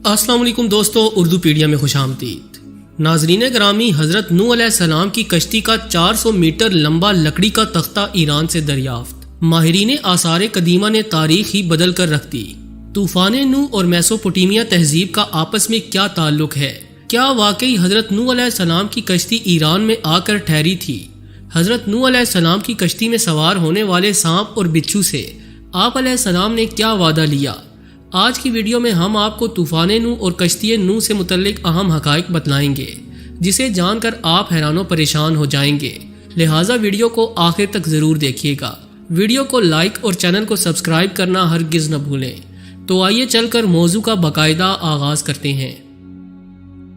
अस्सलाम वालेकुम दोस्तों, उर्दू पीडिया में खुश आमदीद। नाजरीन ग्रामी, हज़रत नूह अलैहिस्सलाम की कश्ती का 400 मीटर लंबा लकड़ी का तख्ता ईरान से दरियाफ्त। माहिरीन आसार कदीमा ने तारीख ही बदल कर रख दी। तूफान नूह और मेसोपोटामिया तहजीब का आपस में क्या ताल्लुक है? क्या वाकई हज़रत नूह अलैहिस्सलाम की कश्ती ईरान में आकर ठहरी थी? हज़रत नूह अलैहिस्सलाम की कश्ती में सवार होने वाले सांप और बिच्छू से आप अलैहिस्सलाम ने क्या वादा लिया? आज की वीडियो में हम आपको तूफान नूह और कश्ती नूह से मुतल्लिक अहम हकाइक बतलाएंगे, जिसे जानकर आप हैरान परेशान हो जाएंगे। लिहाजा वीडियो को आखिर तक ज़रूर देखिएगा। वीडियो को लाइक और चैनल को सब्सक्राइब करना हरगिज़ न भूलें। तो आइए चलकर मौजू का बाकायदा आगाज़ करते हैं।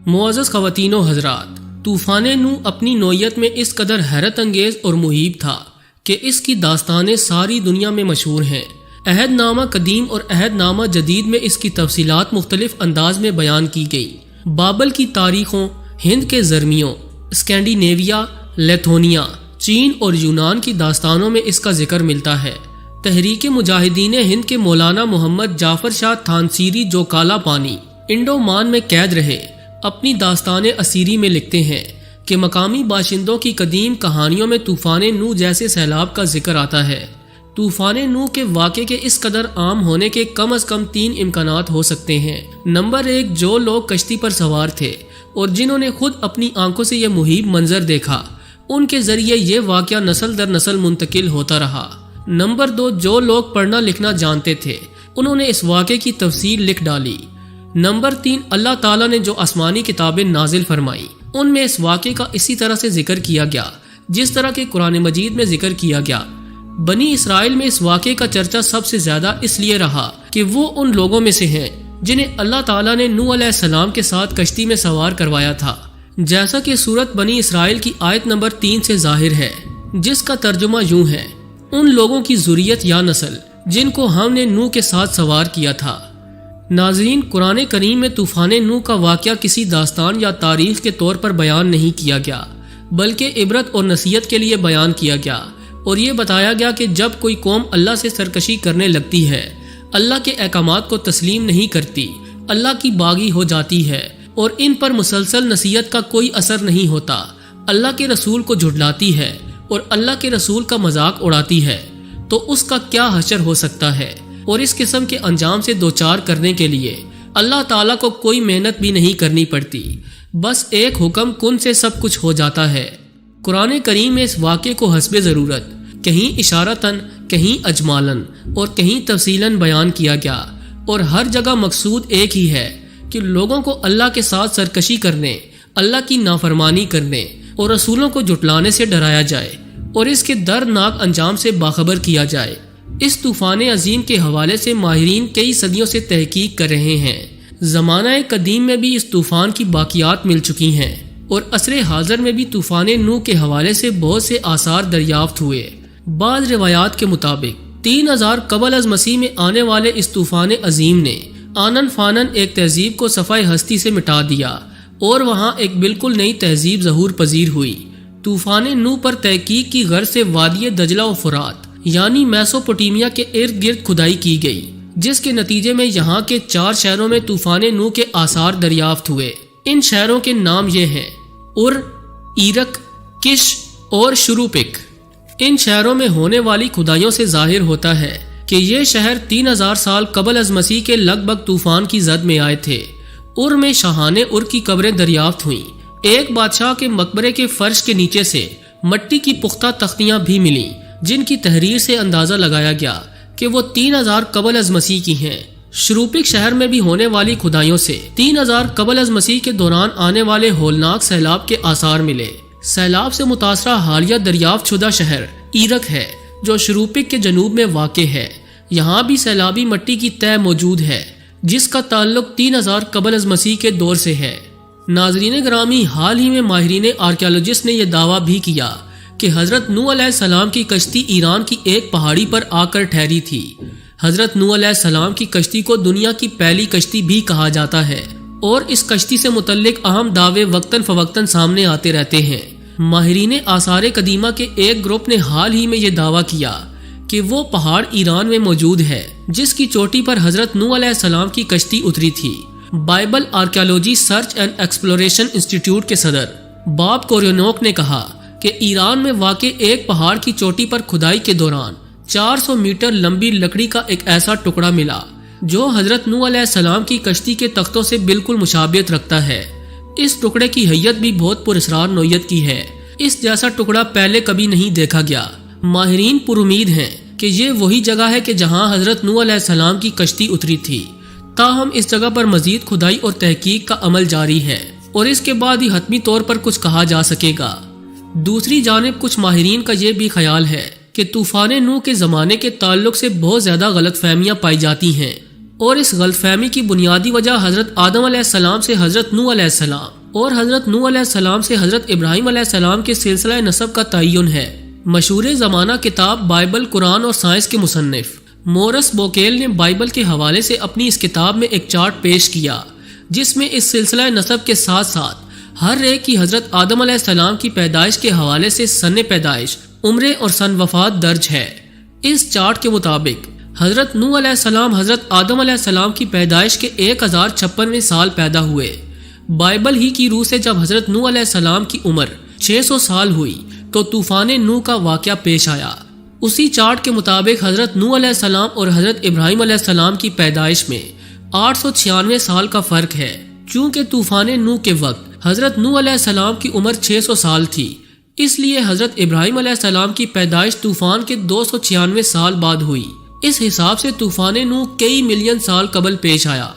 मुअज़्ज़ज़ ख़वातीन व हज़रात, तूफान नूह अपनी नौइयत में इस कदर हैरत अंगेज़ और मुहीब था कि इसकी दास्तानें सारी दुनिया में मशहूर हैं। अहदनामा कदीम और अहदनामा जदीद में इसकी तफसीलात मुख्तलिफ अंदाज में बयान की गई। बाबल की तारीखों, हिंद के ज़र्मियों, स्कैंडिनेविया, लेथोनिया, चीन और यूनान की दास्तानों में इसका जिक्र मिलता है। तहरीक मुजाहिदीन हिंद के मौलाना मोहम्मद जाफर शाह थानसीरी, जो काला पानी इंडोमान में कैद रहे, अपनी दास्तान असीरी में लिखते हैं कि मकामी बाशिंदों की कदीम कहानियों में तूफान नूह जैसे सैलाब का जिक्र आता है। तूफान नूह के वाक़े के इस कदर आम होने के कम अज़ कम 3 इम्कानात हो सकते हैं। नंबर 1, जो लोग कश्ती पर सवार थे और जिन्होंने खुद अपनी आंखों से यह मुहीब मंजर देखा, उनके जरिए ये वाक़या नस्ल दर नस्ल मुंतकिल होता रहा। नंबर 2, जो लोग पढ़ना लिखना जानते थे, उन्होंने इस वाक़े की तफसील लिख डाली। नंबर 3, अल्लाह ताला ने जो आसमानी किताबें नाजिल फरमाई, उनमें इस वाक़े का इसी तरह से जिक्र किया गया जिस तरह के कुरान मजीद में जिक्र किया गया। बनी इसराइल में इस वाक़े का चर्चा सबसे ज्यादा इसलिए रहा कि वो उन लोगों में से हैं जिन्हें अल्लाह ताला ने नूह अलैहिस्सलाम के साथ कश्ती में सवार करवाया था, जैसा कि सूरत बनी इसराइल की आयत नंबर 3 से जाहिर है, जिसका तर्जुमा यूं है, उन लोगों की ज़ुरियत या नस्ल जिनको हमने नूह के साथ सवार किया था। नाज़रीन, कुरान करीम में तूफान नूह का वाक़या किसी दास्तान या तारीख के तौर पर बयान नहीं किया गया, बल्कि इबरत और नसीहत के लिए बयान किया गया और ये बताया गया कि जब कोई कौम अल्लाह से सरकशी करने लगती है, अल्लाह के अहकामात को तस्लीम नहीं करती, अल्लाह की बागी हो जाती है और इन पर मुसलसल नसीहत का कोई असर नहीं होता, अल्लाह के रसूल को झुठलाती है और अल्लाह के रसूल का मजाक उड़ाती है, तो उसका क्या हशर हो सकता है। और इस किस्म के अंजाम से दो चार करने के लिए अल्लाह ताला को कोई मेहनत भी नहीं करनी पड़ती, बस एक हुक्म कुन से सब कुछ हो जाता है। कुरान करीम में इस वाक़े को हस्बे ज़रूरत कहीं इशारतन, कहीं अजमालन और कहीं तफसीलन बयान किया गया और हर जगह मकसूद एक ही है कि लोगों को अल्लाह के साथ सरकशी करने, अल्लाह की नाफरमानी करने और रसूलों को जुटलाने से डराया जाए और इसके दर्दनाक अंजाम से बाखबर किया जाए। इस तूफान अजीम के हवाले से माहिरीन कई सदियों से तहकीक कर रहे हैं। ज़माना कदीम में भी इस तूफान की बाकियात मिल चुकी हैं और असरे हाज़र में भी तूफान नूह के हवाले से बहुत से आसार दरियाफ्त हुए। बाज़ रिवायात के मुताबिक 3000 कबल अज़ मसीह में आने वाले इस तूफान अजीम ने आनन फानन एक तहजीब को सफ़ाए हस्ती से मिटा दिया और वहाँ एक बिल्कुल नई तहजीब ज़हूर पजीर हुई। तूफान नूह पर तहकीक की गर्ज से वादी दजला व फुरात यानी मेसोपोटामिया के इर्द गिर्द खुदाई की गई, जिसके नतीजे में यहाँ के 4 शहरों में तूफान नूह के आसार दरियाफ्त हुए। इन शहरों के नाम ये हैं, उर, इरक, किश और शुरूपिक। इन शहरों में होने वाली खुदाइयों से जाहिर होता है कि ये शहर 3000 साल कबल अज़ मसीह के लगभग तूफान की जद में आए थे। उर में शाहाने उर की कब्रें दरियाफ्त हुईं। एक बादशाह के मकबरे के फर्श के नीचे से मट्टी की पुख्ता तख्तियां भी मिली, जिनकी तहरीर से अंदाजा लगाया गया कि वो 3000 कबल अज़ मसीह की हैं। शुरूपिक शहर में भी होने वाली खुदाइयों से 3000 कबल अज़ मसीह के दौरान आने वाले होलनाक सैलाब के आसार मिले। सैलाब से मुतासरा हालिया दरियाफ्त शुदा शहर इरक है, जो शुरूपिक के जनूब में वाक़े है। यहाँ भी सैलाबी मट्टी की तह मौजूद है, जिसका ताल्लुक 3000 कबल अज़ मसीह के दौर से है। नाज़रीन ग्रामी, हाल ही में माहिरीन आर्कियोलॉजिस्ट ने यह दावा भी किया कि हज़रत नूह अलैहिस्सलाम की कश्ती ईरान की एक पहाड़ी पर आकर ठहरी थी। हज़रत नूह अलैहिस्सलाम की कश्ती को दुनिया की पहली कश्ती भी कहा जाता है और इस कश्ती से मुतल्लिक अहम दावे वक्तन फवक्तन सामने आते रहते हैं। माहिरीन आसार कदीमा के एक ग्रुप ने हाल ही में यह दावा किया कि वो पहाड़ ईरान में मौजूद है जिसकी चोटी पर हजरत नूह अलैहिस्सलाम की कश्ती उतरी थी Bible archaeology search and exploration institute کے صدر باب کوریونوک نے کہا کہ ایران میں واقع ایک پہاڑ کی چوٹی پر کھدائی کے دوران 400 میٹر لمبی لکڑی کا ایک ایسا ٹکڑا ملا جو حضرت نوح علیہ السلام کی کشتی کے تختوں سے بالکل مشابہت رکھتا ہے۔ اس ٹکڑے کی حیت بھی بہت پراسرار نوعیت کی ہے۔ اس جیسا ٹکڑا پہلے کبھی نہیں دیکھا گیا۔ ماہرین پر امید ہیں کہ یہ وہی جگہ ہے کہ جہاں حضرت نوح علیہ السلام کی کشتی اتری تھی۔ تاہم اس جگہ پر مزید کھدائی اور تحقیق کا عمل جاری ہے اور اس کے بعد ہی حتمی طور پر کچھ کہا جا سکے گا۔ دوسری جانب کچھ ماہرین کا یہ بھی خیال ہے کہ طوفان نوح کے زمانے کے تعلق سے بہت زیادہ غلط فہمیاں پائی جاتی ہیں اور اس غلط فہمی کی بنیادی وجہ حضرت آدم علیہ السلام سے حضرت نوح علیہ السلام اور حضرت نوح علیہ السلام سے حضرت ابراہیم علیہ السلام کے سلسلہ نسب کا تعین ہے۔ مشہور زمانہ کتاب بائبل، قرآن اور سائنس کے مصنف مورس بوکیل نے بائبل کے حوالے سے اپنی اس کتاب میں ایک چارٹ پیش کیا جس میں اس سلسلہ نسب کے ساتھ ساتھ ہر ایک کی حضرت آدم علیہ السلام کی پیدائش کے حوالے سے سن پیدائش، عمر اور سن وفات درج ہے۔ اس چارٹ کے مطابق حضرت نوح علیہ السلام حضرت آدم علیہ السلام کی پیدائش کے 1056ویں سال پیدا ہوئے۔ بائبل ہی کی روح سے جب حضرت نوح علیہ السلام کی عمر 600 سال ہوئی تو طوفان نوح کا واقعہ پیش آیا۔ اسی چارٹ کے مطابق حضرت نوح علیہ السلام اور حضرت ابراہیم علیہ السلام کی پیدائش میں 896 سال کا فرق ہے۔ چونکہ طوفان نوح کے وقت حضرت نوح علیہ السلام کی عمر 600 سال تھی، اس لیے حضرت ابراہیم علیہ السلام کی پیدائش طوفان کے 296 سال بعد ہوئی۔ اس حساب سے طوفان نوح کئی ملین سال قبل پیش آیا۔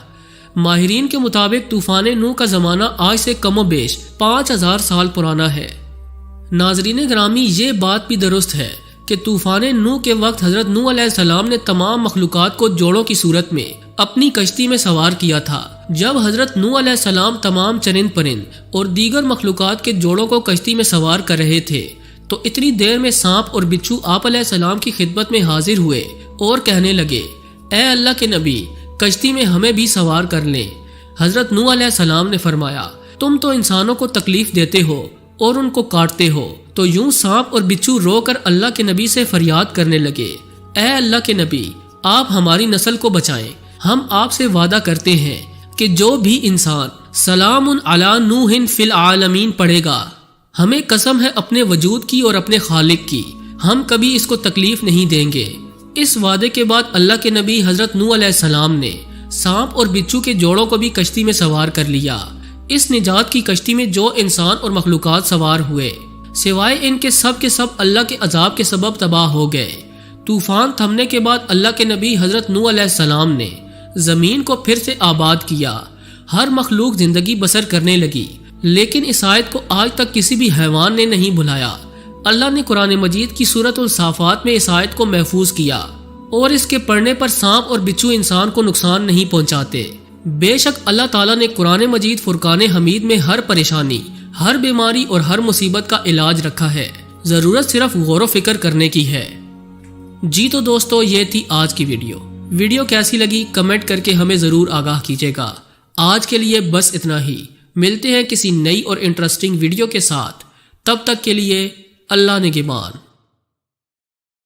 ماہرین کے مطابق طوفان نوح کا زمانہ آج سے کم و بیش 5000 سال پرانا ہے۔ ناظرین گرامی، یہ بات بھی درست ہے کہ طوفان نوح کے وقت حضرت نوح علیہ السلام نے تمام مخلوقات کو جوڑوں کی صورت میں اپنی کشتی میں سوار کیا تھا۔ جب حضرت نوح علیہ السلام تمام چرند پرند اور دیگر مخلوقات کے جوڑوں کو کشتی میں سوار کر رہے تھے تو اتنی دیر میں سانپ اور بچھو آپ علیہ السلام کی خدمت میں حاضر ہوئے اور کہنے لگے، اے اللہ کے نبی، کشتی میں ہمیں بھی سوار کر لیں۔ حضرت نوح علیہ السلام نے فرمایا، تم تو انسانوں کو تکلیف دیتے ہو اور ان کو کاٹتے ہو۔ تو یوں سانپ اور بچھو رو کر اللہ کے نبی سے فریاد کرنے لگے، اے اللہ کے نبی، آپ ہماری نسل کو بچائیں۔ ہم آپ سے وعدہ کرتے ہیں کہ جو بھی انسان سلام علی نوح فی العالمین پڑھے گا، ہمیں قسم ہے اپنے وجود کی اور اپنے خالق کی، ہم کبھی اس کو تکلیف نہیں دیں گے۔ اس وعدے کے بعد اللہ کے نبی حضرت نوح علیہ السلام نے سانپ اور بچھو کے جوڑوں کو بھی کشتی میں سوار کر لیا۔ اس نجات کی کشتی میں جو انسان اور مخلوقات سوار ہوئے، سوائے ان کے سب اللہ کے عذاب کے سبب تباہ ہو گئے۔ طوفان تھمنے کے بعد اللہ کے نبی حضرت نوح علیہ السلام نے زمین کو پھر سے آباد کیا۔ ہر مخلوق زندگی بسر کرنے لگی، لیکن اس آیت کو آج تک کسی بھی حیوان نے نہیں بھلایا۔ اللہ نے قرآن مجید کی سورۃ الصافات میں اس آیت کو محفوظ کیا اور اس کے پڑھنے پر سانپ اور بچھو انسان کو نقصان نہیں پہنچاتے۔ بے شک اللہ تعالیٰ نے قرآن مجید فرقان حمید میں ہر پریشانی، ہر بیماری اور ہر مصیبت کا علاج رکھا ہے، ضرورت صرف غور و فکر کرنے کی ہے۔ جی تو دوستو، یہ تھی آج کی ویڈیو کیسی لگی کمنٹ کر کے ہمیں ضرور آگاہ کیجیے گا۔ آج کے لیے بس اتنا ہی، ملتے ہیں کسی نئی اور انٹرسٹنگ ویڈیو کے ساتھ، تب تک کے لیے اللہ نگہبان۔